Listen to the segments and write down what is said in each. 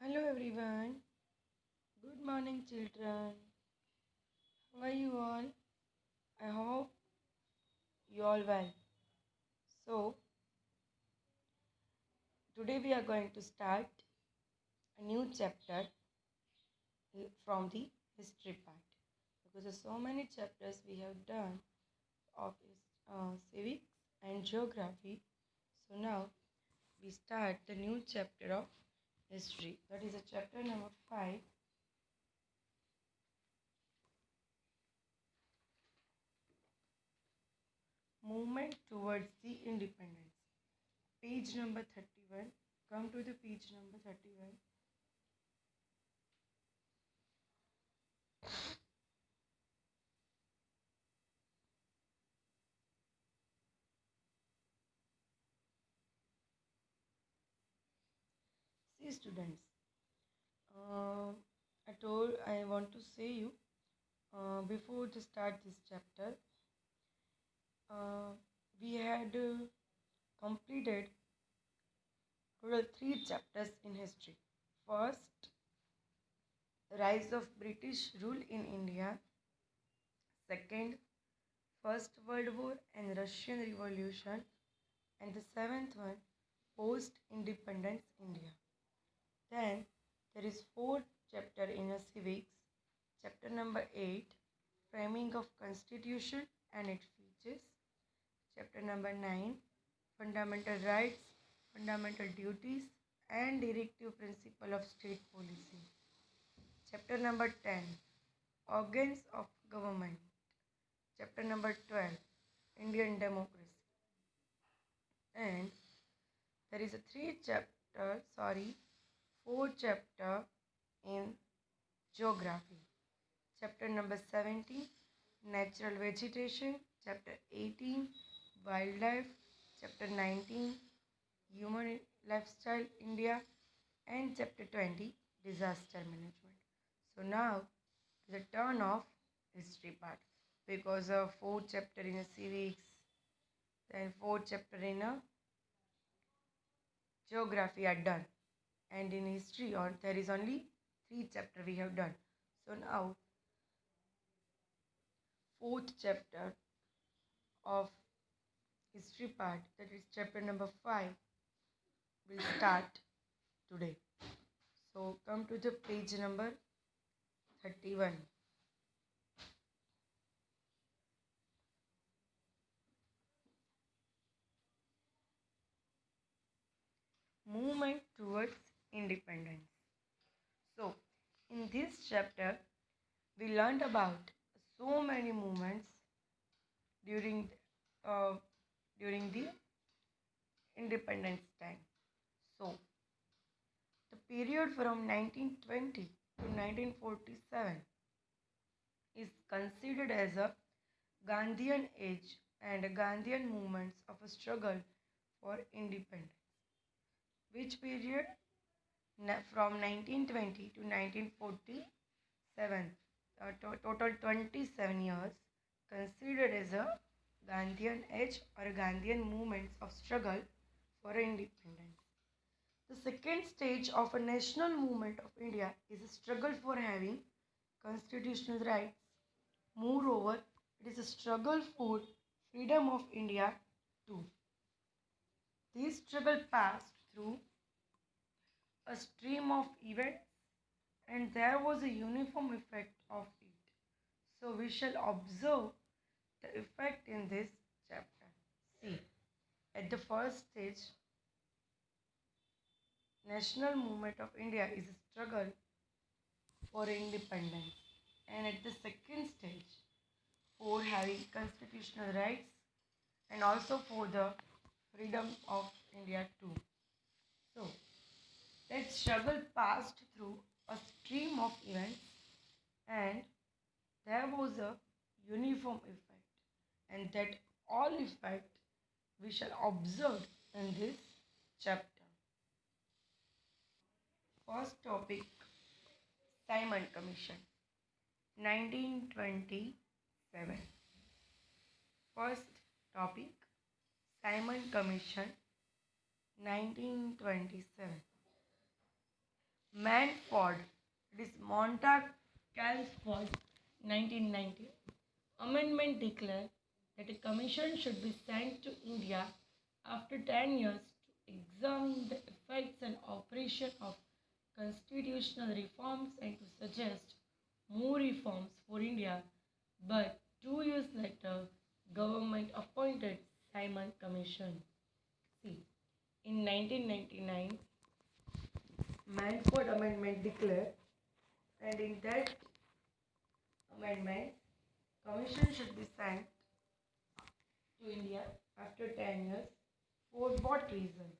Hello everyone. Good morning children. How are you all? I hope you all well. So today we are going to start a new chapter from the history part because there's so many chapters we have done of civics and geography. So now we start the new chapter of history. That is a chapter number 5. Movement towards the independence. Page number 31. Come to the page number 31. See students, uh, I want to say you before to start this chapter, uh, we had completed total 3 chapters in history. First, rise of British rule in India. Second, First World War and Russian Revolution. And the seventh one, post-independence India. Then there is fourth chapter in a civics, chapter number 8, framing of constitution and its features. Chapter number 9, fundamental rights, fundamental duties and directive principle of state policy. Chapter number 10, organs of government. Chapter number 12, Indian democracy. And there is a four chapter in geography. Chapter number 17, natural vegetation. Chapter 18, wildlife. Chapter 19, human lifestyle India. And chapter 20, disaster management. So now the turn of history part because of fourth chapter in a civics, then fourth chapter in a geography are done, and in history on there is only 3 chapter we have done. So now fourth chapter of history part, that is chapter number 5, will start today. So come to the page number 31. Movement towards independence. So in this chapter we learned about so many movements during uh, during the independence time. So the period from 1920 to 1947 is considered as a Gandhian age and Gandhian movements of a struggle for independence. Which period? From 1920 to 1947, total 27 years, considered as a Gandhian age or Gandhian movements of struggle for independence. The second stage of a national movement of India is a struggle for having constitutional rights. Moreover, it is a struggle for freedom of India too. This struggle passed through a stream of events and there was a uniform effect of it. So we shall observe the effect in this chapter. See, at the first stage, national movement of India is a struggle for independence, and at the second stage, for having constitutional rights and also for the freedom of India too. So that struggle passed through a stream of events and there was a uniform effect, and that all effect we shall observe in this chapter. First topic, Simon Commission, 1927. First topic, Simon Commission, 1927. Manford, it is Montague Calford, 1990. Amendment declared that a commission should be sent to India after 10 years to examine the effects and operation of constitutional reforms and to suggest more reforms for India. But 2 years later, government appointed Simon Commission. See, in 1999, Manford Amendment declared, and in that amendment, Commission should be sent to India after 10 years. For what reason?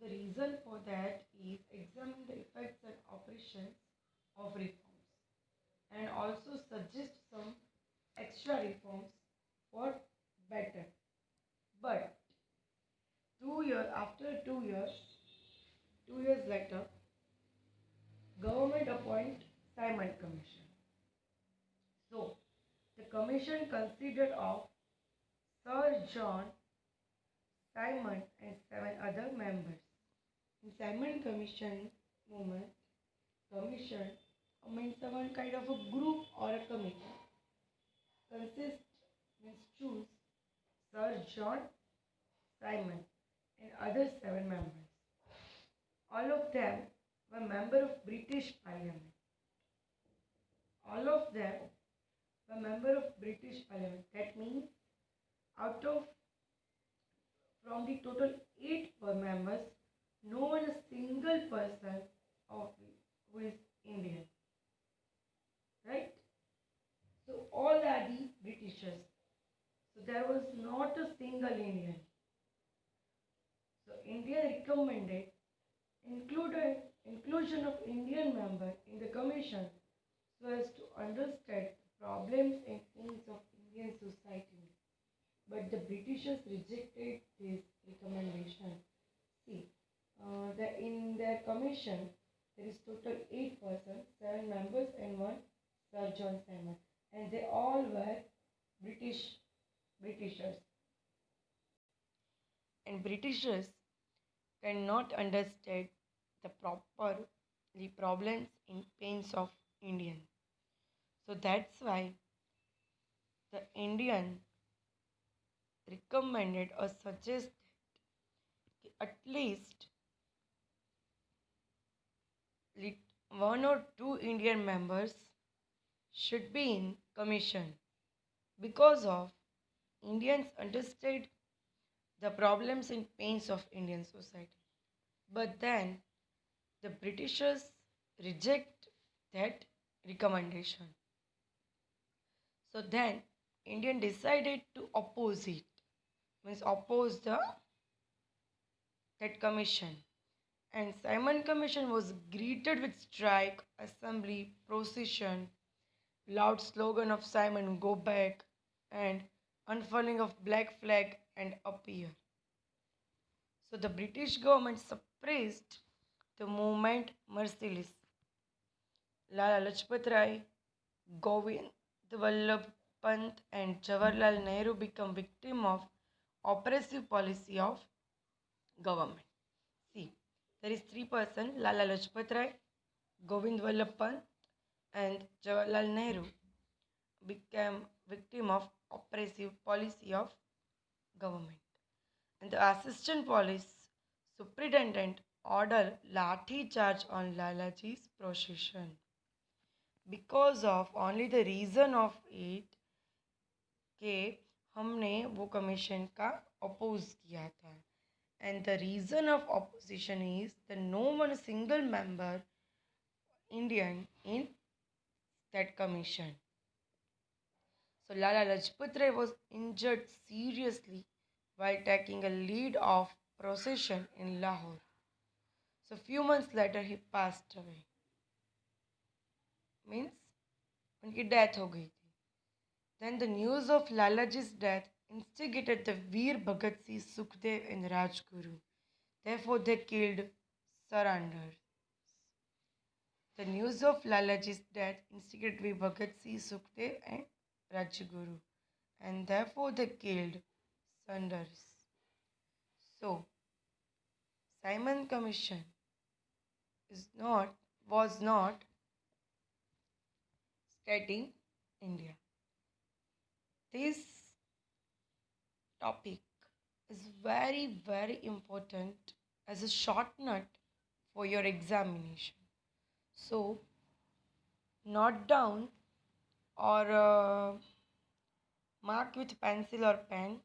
The reason for that is examine the effects and operations of reforms and also suggest some extra reforms for better. But 2 years after 2 years, 2 years later, government appoint Simon Commission. So the commission considered of Sir John Simon and seven other members. In Simon Commission movement, commission means one kind of a group or a committee. Consist means choose Sir John Simon and other seven members. All of them were member of British Parliament. All of them were member of British Parliament. That means out of from the total eight members, no one a single person of who is Indian, right? So all are the Britishers. So there was not a single Indian. So India recommended inclusion of Indian member in the commission so as to understand the problems and needs of Indian society. But the Britishers rejected this recommendation. See, in their commission, there is total 8 persons, 7 members, and one Sir John Simon, and they all were Britishers. And Britishers cannot understand the problems and pains of Indian. So that's why the Indian recommended or suggested at least one or two Indian members should be in commission because of Indians understood the problems and pains of Indian society. But then the Britishers reject that recommendation. So then Indian decided to oppose it, means oppose that commission. And Simon Commission was greeted with strike, assembly, procession, loud slogan of Simon go back, and unfurling of black flag and appear. So the British government suppressed the movement mercilessly. Lala Lajpat Rai, Govind Vallabh Pant and Jawaharlal Nehru become victim of oppressive policy of government. See, there is 3 persons, Lala Lajpat Rai, Govind Vallabh Pant and Jawaharlal Nehru became victim of oppressive policy of government. And the assistant police superintendent ordered lathi charge on Lalaji's procession. Because of only the reason of it कि हमने वो commission का oppose किया था. And the reason of opposition is that no one single member Indian in that commission. So Lala Lajpat Rai was injured seriously while taking a lead of procession in Lahore. So few months later he passed away. Means उनकी death हो गई थी. Then the news of Lalaji's death instigated the Veer Bhagat Singh, Sukhdev and Rajguru. Therefore they killed surrenders. The news of Lalaji's death instigated Veer Bhagat Singh, Sukhdev and Rajguru. And therefore they killed surrenders. So, Simon Commission is not was not stating India. This topic is very, very important as a short note for your examination. So, note down or mark with pencil or pen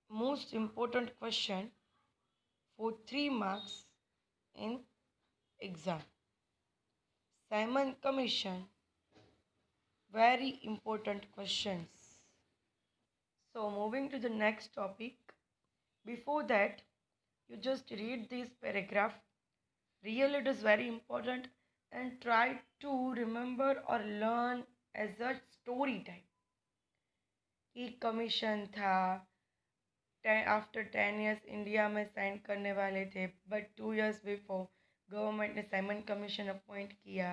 most important question for 3 marks in exam. Simon Commission, very important questions. So, moving to the next topic. Before that, you just read this paragraph. Really, it is very important and try to remember or learn as a story type. कि commission था after 10 years India में sign करने वाले थे but 2 years before government ने Simon commission appoint किया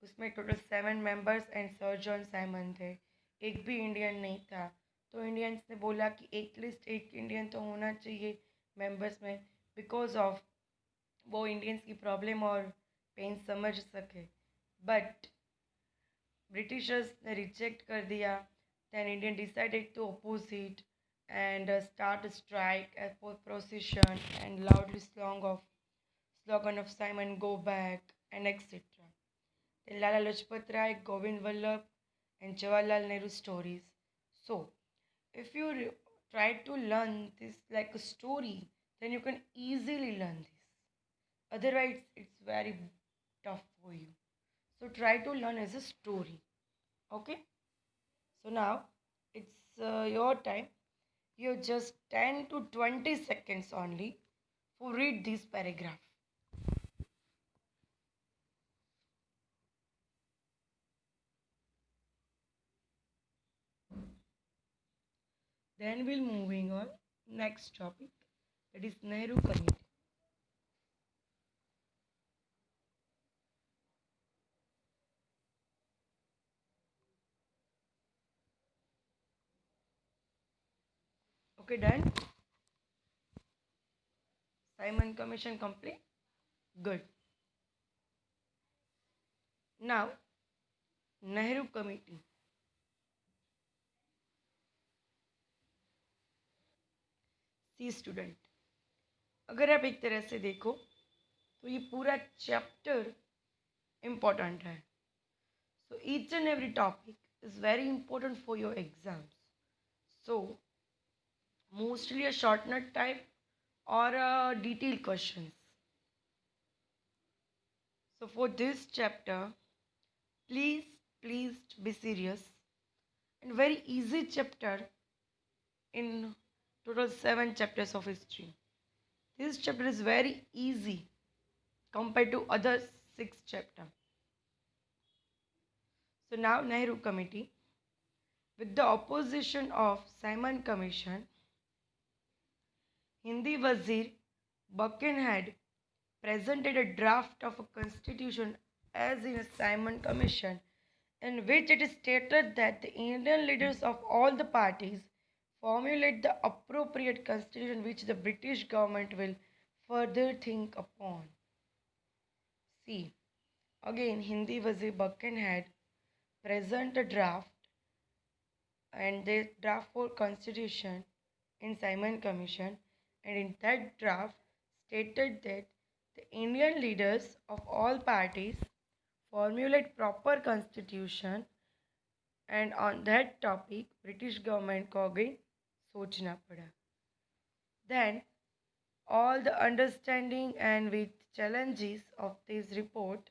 उसमें total 7 members and sir John Simon थे एक भी इंडियन नहीं था तो इंडियंस ने बोला कि एटलीस्ट एक इंडियन तो होना चाहिए मेंबर्स में बिकॉज ऑफ वो इंडियंस की प्रॉब्लम और पेन समझ सके बट ब्रिटिशर्स ने रिजेक्ट कर दिया then Indian decided to oppose it and start a strike for procession and loudly slogan of Simon go back and etc. Then Lala Lajpat Rai, Govind Vallabh and Jawaharlal Nehru stories. So if you try to learn this like a story, then you can easily learn this. Otherwise, it's very tough for you. So try to learn as a story. Okay. So now it's your time. You have just 10 to 20 seconds only to read this paragraph. Then we'll moving on next topic, that is Nehru Committee. Okay, done. Simon Commission complete. Good. Now Nehru Committee. C student, अगर आप एक तरह से देखो तो ये पूरा chapter important है. So each and every topic is very important for your exams. So mostly a short note type or a detailed questions. So for this chapter, please, please be serious and very easy chapter in total 7 chapters of history. This chapter is very easy compared to other 6 chapters. So now Nehru Committee, with the opposition of Simon Commission, Hindi Wazir Buckingham presented a draft of a constitution as in a Simon Commission, in which it is stated that the Indian leaders of all the parties formulate the appropriate constitution which the British government will further think upon. See, again Hindi Wazir Buckingham present a draft and the draft for constitution in Simon Commission, and in that draft stated that the Indian leaders of all parties formulate proper constitution, and on that topic British government को again सोचना पड़ा. Then all the understanding and with challenges of this report,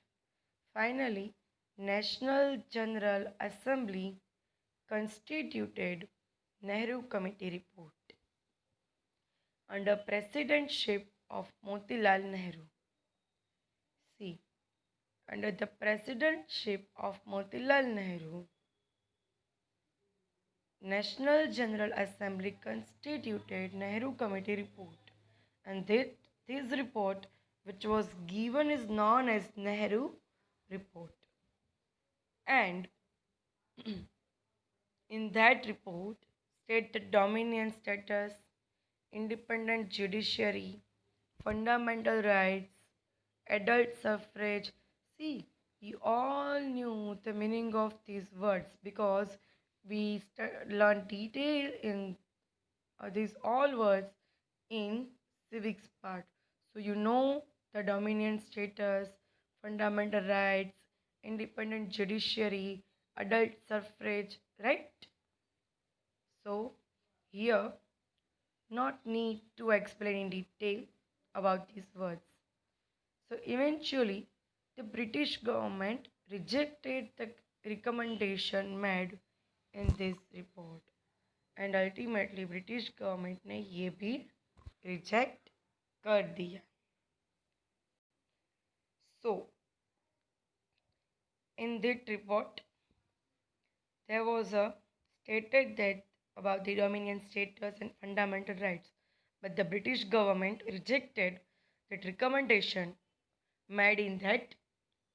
finally National General Assembly constituted Nehru Committee report under presidentship of Motilal Nehru. See, under the presidentship of Motilal Nehru, National General Assembly constituted Nehru Committee report, and this report which was given is known as Nehru report. And in that report state the dominion status, independent judiciary, fundamental rights, adult suffrage. See, we all knew the meaning of these words because we learned detail in these all words in civics part. So you know the dominant status, fundamental rights, independent judiciary, adult suffrage, right? So here, not need to explain in detail about these words. So eventually, the British government rejected the recommendation made in this report, and ultimately British government ने ये भी reject कर दिया. So in that report, there was a stated that about the dominion status and fundamental rights, but the British government rejected that recommendation made in that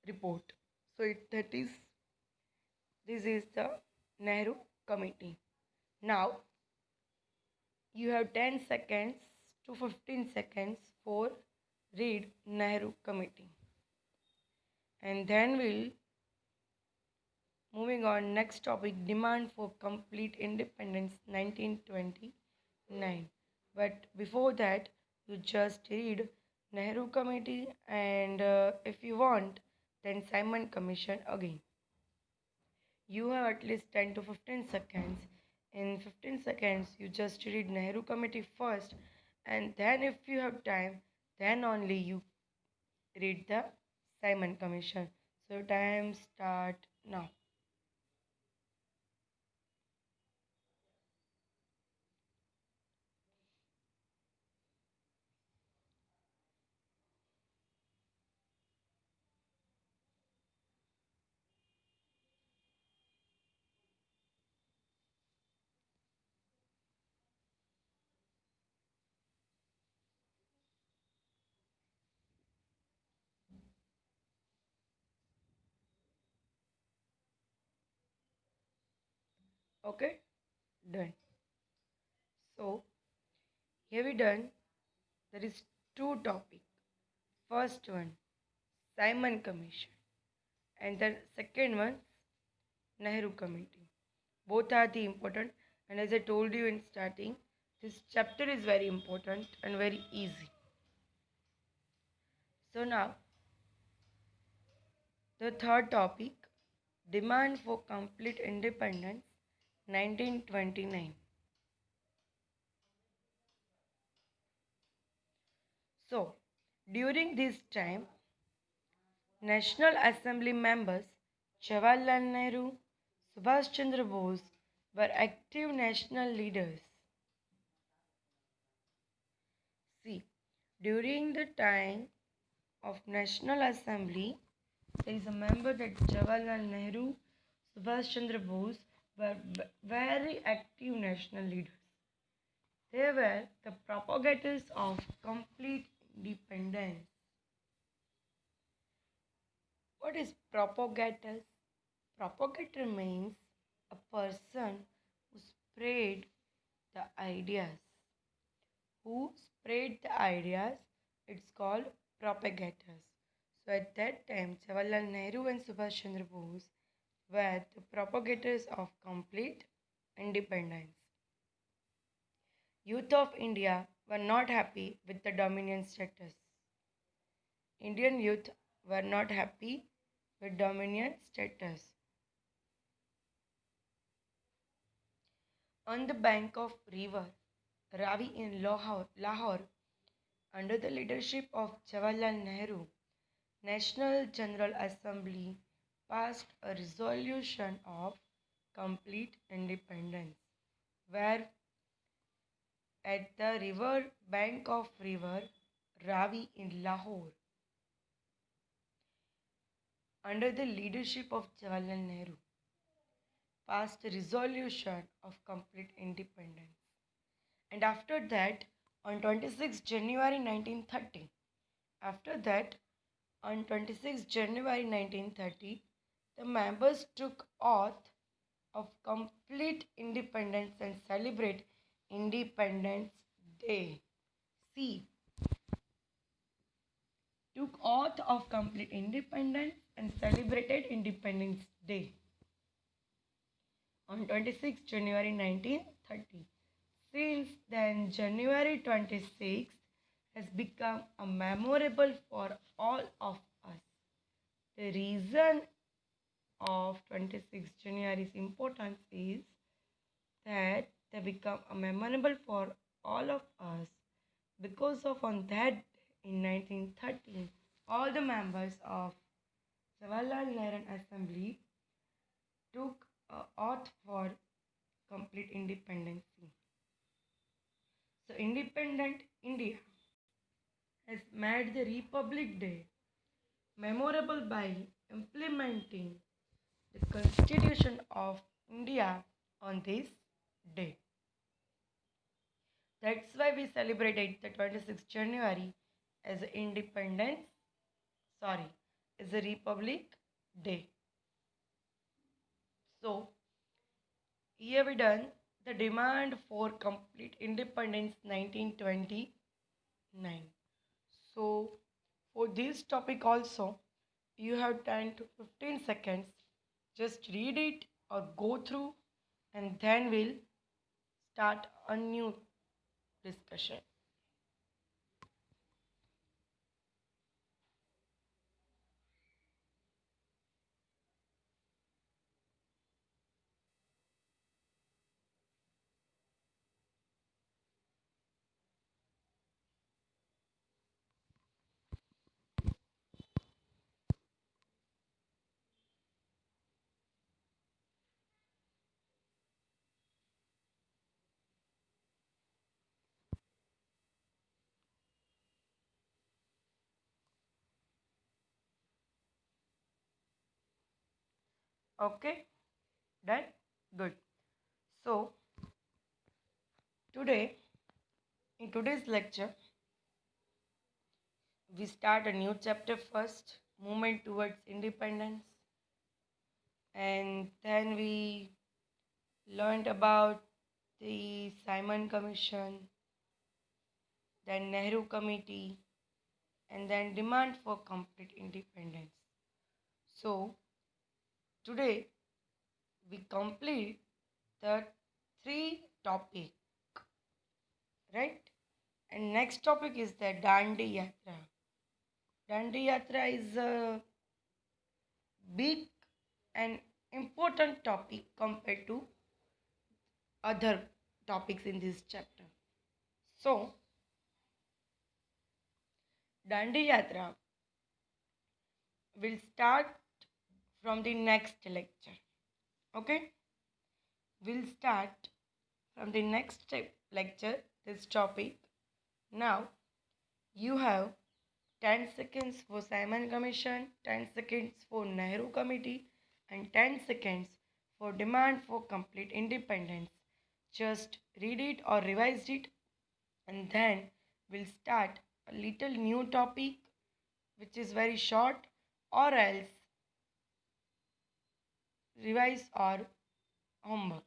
report. So that is this is the Nehru Committee. Now you have 10 seconds to 15 seconds for read Nehru Committee, and then we'll moving on next topic, demand for complete independence 1929. But before that, you just read Nehru Committee, and if you want, then Simon Commission again. You have at least 10 to 15 seconds. In 15 seconds, you just read Nehru Committee first, and then if you have time, then only you read the Simon Commission. So time start now. Okay, done. So here we done. There is two topic. First one, Simon Commission, and then second one, Nehru Committee. Both are the important, and as I told you in starting, this chapter is very important and very easy. So now the third topic, demand for complete independence, 1929. So during this time, National Assembly members Jawaharlal Nehru, Subhash Chandra Bose were active national leaders. See, during the time of National Assembly, there is a member that Jawaharlal Nehru, Subhash Chandra Bose were very active national leaders. They were the propagators of complete independence. What is propagators? Propagator means a person who spread the ideas. Who spread the ideas? It's called propagators. So at that time, Jawaharlal Nehru and Subhash Chandra Bose were the propagators of complete independence. Youth of India were not happy with the dominion status. Indian youth were not happy with dominion status. On the bank of river Ravi in Lahore, under the leadership of Jawaharlal Nehru, National General Assembly passed a resolution of complete independence, where at the river bank of river Ravi in Lahore, under the leadership of Jawaharlal Nehru, passed a resolution of complete independence. And after that, on 26 January 1930, after that, on 26 January 1930, the members took oath of complete independence and celebrate Independence Day. See, took oath of complete independence and celebrated Independence Day on 26 January 1930. Since then, January 26th has become a memorable for all of us. The reason of 26 January's importance is that they become a memorable for all of us because of on that day in 1913 all the members of Jawaharlal Nehru Assembly took a oath for complete independence. So independent India has made the Republic Day memorable by implementing the Constitution of India on this day. That's why we celebrated the 26th January as Independence, sorry, as a Republic Day. So, here we done the demand for complete independence 1929. So, for this topic also, you have 10 to 15 seconds. Just read it or go through and then we'll start a new discussion. Okay, done? Good. So, today, in today's lecture, we start a new chapter first, movement towards independence, and then we learned about the Simon Commission, then Nehru Committee, and then demand for complete independence. So, today we complete the three topic, right? And next topic is the Dandi Yatra. Dandi Yatra is a big and important topic compared to other topics in this chapter. So, Dandi Yatra will start from the next lecture. Okay? We'll start from the next lecture this topic. Now, you have 10 seconds for Simon Commission, 10 seconds for Nehru Committee, and 10 seconds for demand for complete independence. Just read it or revise it, and then we'll start a little new topic which is very short, or else revise or homework.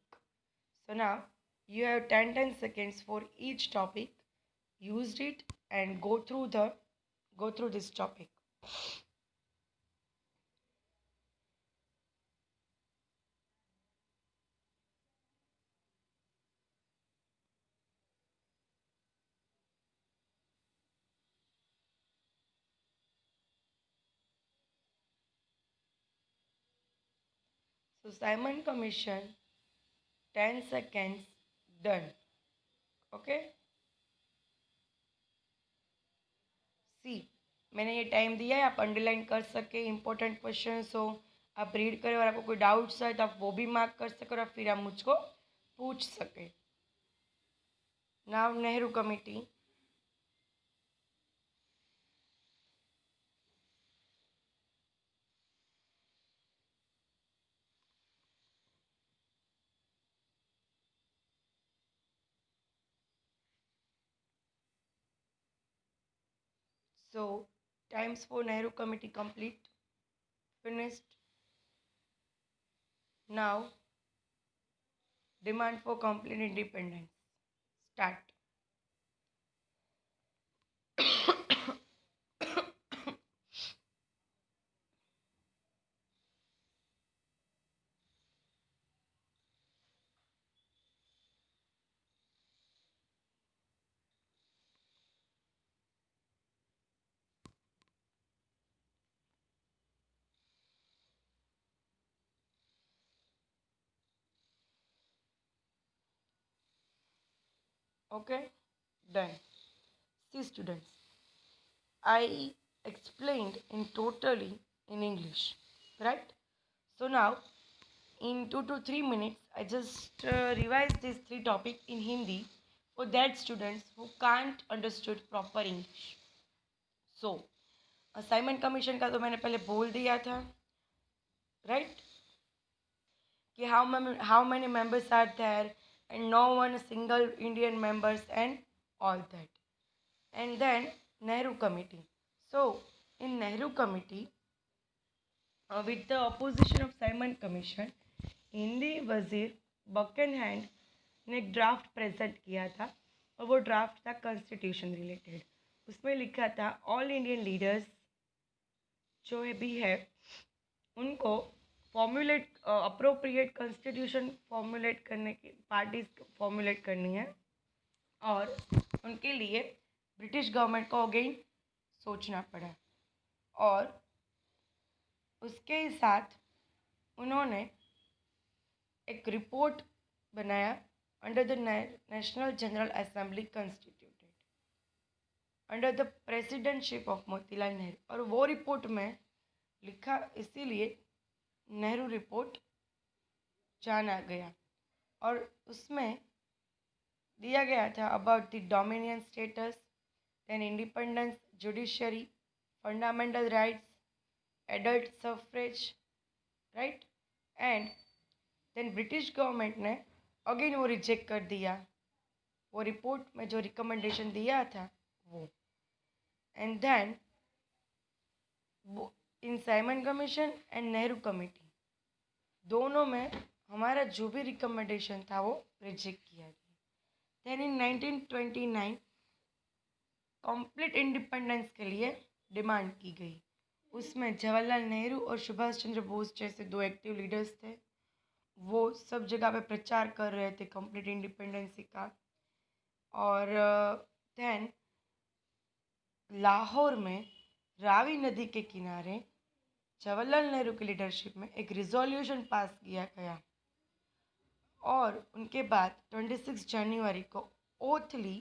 So now you have 10 seconds for each topic. Used it and go through this topic. So Simon Commission 10 seconds done. Okay, सी मैंने ये time दिया है, आप underline कर सके important question हो, आप read करें और आपको कोई डाउट्स है तो आप वो भी मार्क कर सके और फिर आप मुझको पूछ सके. Now Nehru committee. So times for Nehru committee complete, finished. Now demand for complete independence, start. Okay, done. See students, I explained in totally in English, right? So now in 2 to 3 minutes I just revise these three topics in Hindi for that students who can't understood proper English. So assignment commission का तो मैंने पहले बोल दिया था, right, कि how many members are there and no one single Indian members and all that. And then Nehru committee. So in Nehru committee with the opposition of Simon Commission, हिंदी वजीर बकेनहैंड ने एक ड्राफ्ट प्रेजेंट किया था और वो ड्राफ्ट था कॉन्स्टिट्यूशन रिलेटेड. उसमें लिखा था ऑल इंडियन लीडर्स जो भी है उनको फॉर्मुलेट अप्रोप्रिएट कॉन्स्टिट्यूशन फॉर्मुलेट करने की पार्टीज फॉर्मुलेट करनी है और उनके लिए ब्रिटिश गवर्नमेंट को अगेन सोचना पड़ा. और उसके ही साथ उन्होंने एक रिपोर्ट बनाया under the national general assembly constituted under the presidentship of Motilal Nehru. और वो रिपोर्ट में लिखा इसीलिए नेहरू रिपोर्ट जाना गया. और उसमें दिया गया था about the dominion status, then independence, judiciary, fundamental rights, adult suffrage, right. And then British government ने अगेन वो रिजेक्ट कर दिया, वो रिपोर्ट में जो रिकमेंडेशन दिया था वो. And then in Simon commission and Nehru committee दोनों में हमारा जो भी रिकमेंडेशन था वो रिजेक्ट किया गया. देन इन 1929 कंप्लीट इंडिपेंडेंस के लिए डिमांड की गई. उसमें जवाहरलाल नेहरू और सुभाष चंद्र बोस जैसे दो एक्टिव लीडर्स थे. वो सब जगह पे प्रचार कर रहे थे कंप्लीट इंडिपेंडेंसी का. और देन लाहौर में रावी नदी के किनारे जवाहरलाल नेहरू की लीडरशिप में एक रिजोल्यूशन पास किया गया. और उनके बाद 26 जनवरी को ओथ ली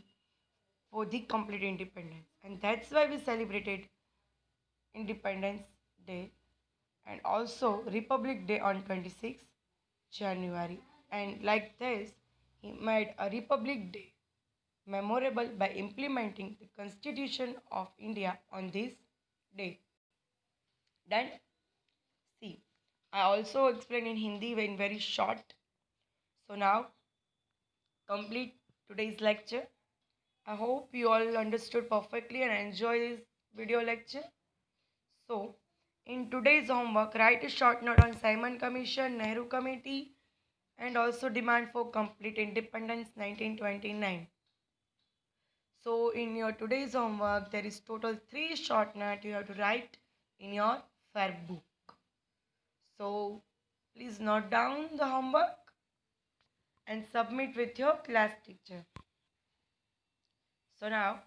for the complete independence. And that's why we celebrated independence day and also Republic Day on 26 January. And like this, he made a Republic Day memorable by implementing the Constitution of India on this day. Then, see, I also explained in Hindi in very short. So now, complete today's lecture. I hope you all understood perfectly and enjoy this video lecture. So, in today's homework, write a short note on Simon Commission, Nehru Committee, and also demand for complete independence 1929. So, in your today's homework, there is total 3 short notes you have to write in your fair book. So, please note down the homework and submit with your class teacher. So now,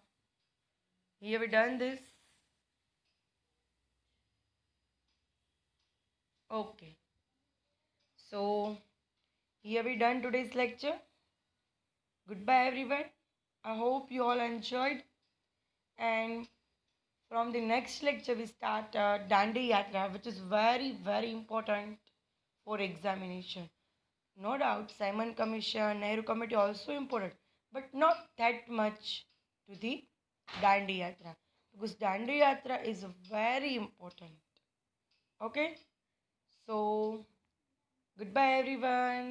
here we done this. Okay. So, here we done today's lecture. Goodbye everyone. I hope you all enjoyed. And from the next lecture we start Dandi Yatra, which is very very important for examination. No doubt Simon Commission, Nehru Committee also important, but not that much to the Dandi Yatra, because Dandi Yatra is very important. Okay. So, goodbye everyone.